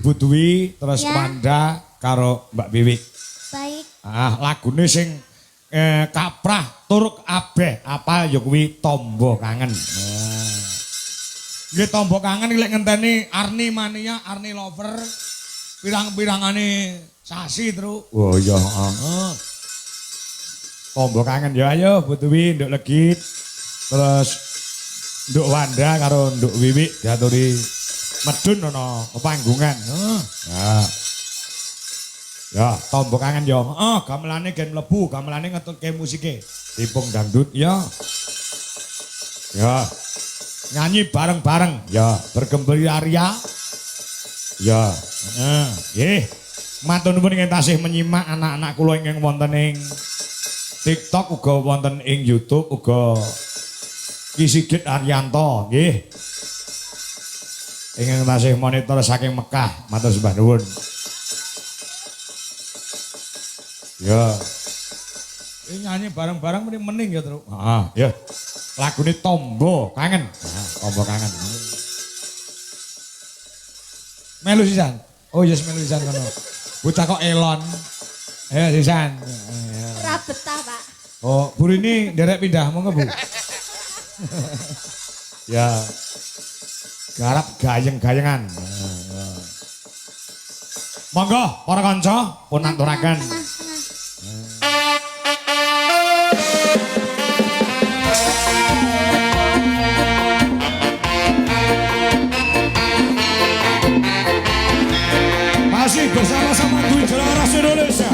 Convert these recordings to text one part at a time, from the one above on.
Budwi terus Wanda karo Mbak Wiwi. Baik. Lagune sing kaprah turuk abeh apa ya kuwi Tombo Kangen. Nggih Tombo Kangen iki lek ngenteni Arni Mania, Arni Lover pirang-pirangane sasi terus. Oh iya, heeh. Tombo Kangen ya ayo Budwi nduk legit. Terus nduk Wanda karo nduk Wiwi diaturi medun ana panggungan. Ya, Tombo Kangen ya. Gamelane gen mlebu, gamelane ngetutke musike. Tipung dangdut ya. Ya. Nyanyi bareng-bareng ya, bergembira. Ya. Nggih. Matur nuwun ingkang tasih menyimak anak-anak kula ingkang wonten ing TikTok uga wonten ing YouTube uga Ki Sigit Arianto nggih. Ingin tasih monitor saking Mekah, matur sembah nuwun. Ya. Ini nyanyi bareng-bareng mending ya terus. Ya. Lagune Tombo Kangen. Tombo Kangen. Melu sisan. Oh yes melu sisan kono. Bocah kok elon. Ayo sisan. Ora betah, Pak. Oh, Bu Rini nderek pindah monggo Bu. Ya. Garap gayeng-gayengan. Monggo para kanca pun aturaken. Masih bersama-sama Dwi Jelaras Indonesia.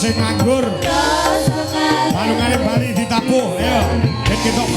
sing nganggur. Balungane Bali ditabuh, ya. Ben ketok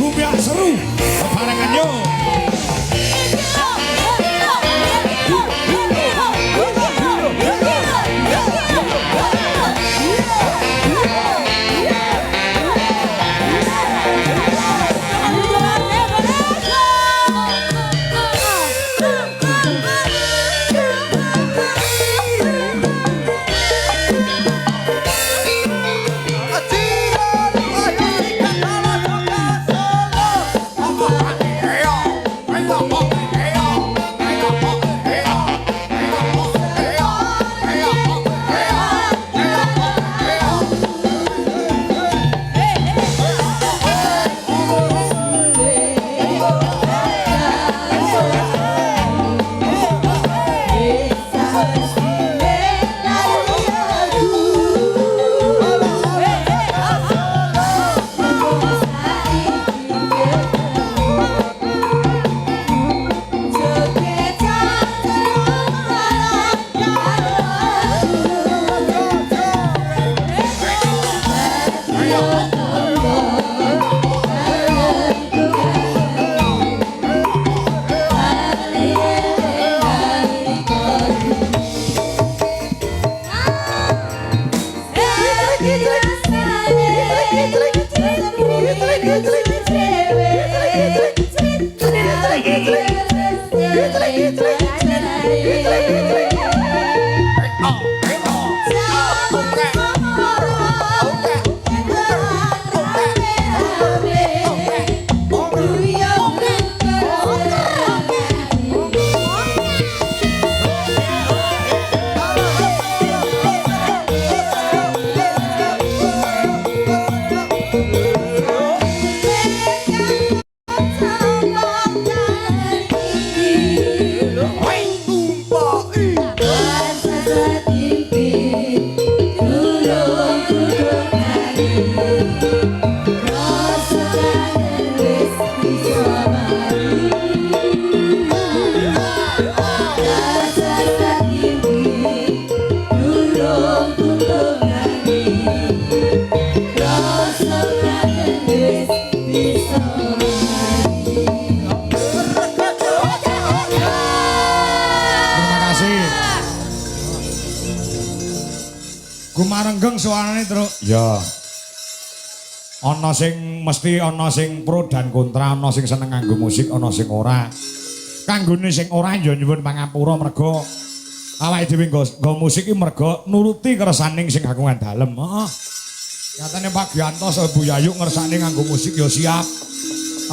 Gumarenggeng suarane, Truk. Ya. Ana sing mesti ana sing pro dan kontra, ana sing seneng nganggo musik, ana sing ora. Kanggone sing ora ya nyuwun pangapura merga awake dhewe nggo musik iki merga nuruti kersaning sing kagungan dalem. Heeh. Nyatane Pak Giantos Ibu Yayu ngersane nganggo musik ya siap.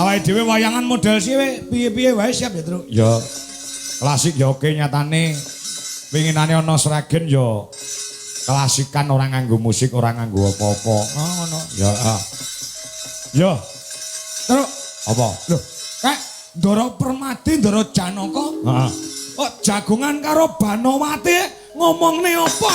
Awake dhewe wayangan model siwe piye-piye wae siap ya, Truk. Ya. Klasik ya oke nyatane. Pinginane ana sragen ya klasikan orang nganggo musik, orang nganggo apa-apa. Ngono. Ya. Yo. Terus apa? Loh, Kak, Ndara Permadi, Ndara Janaka. Heeh. Kok jagongan karo Banowati ngomongne apa?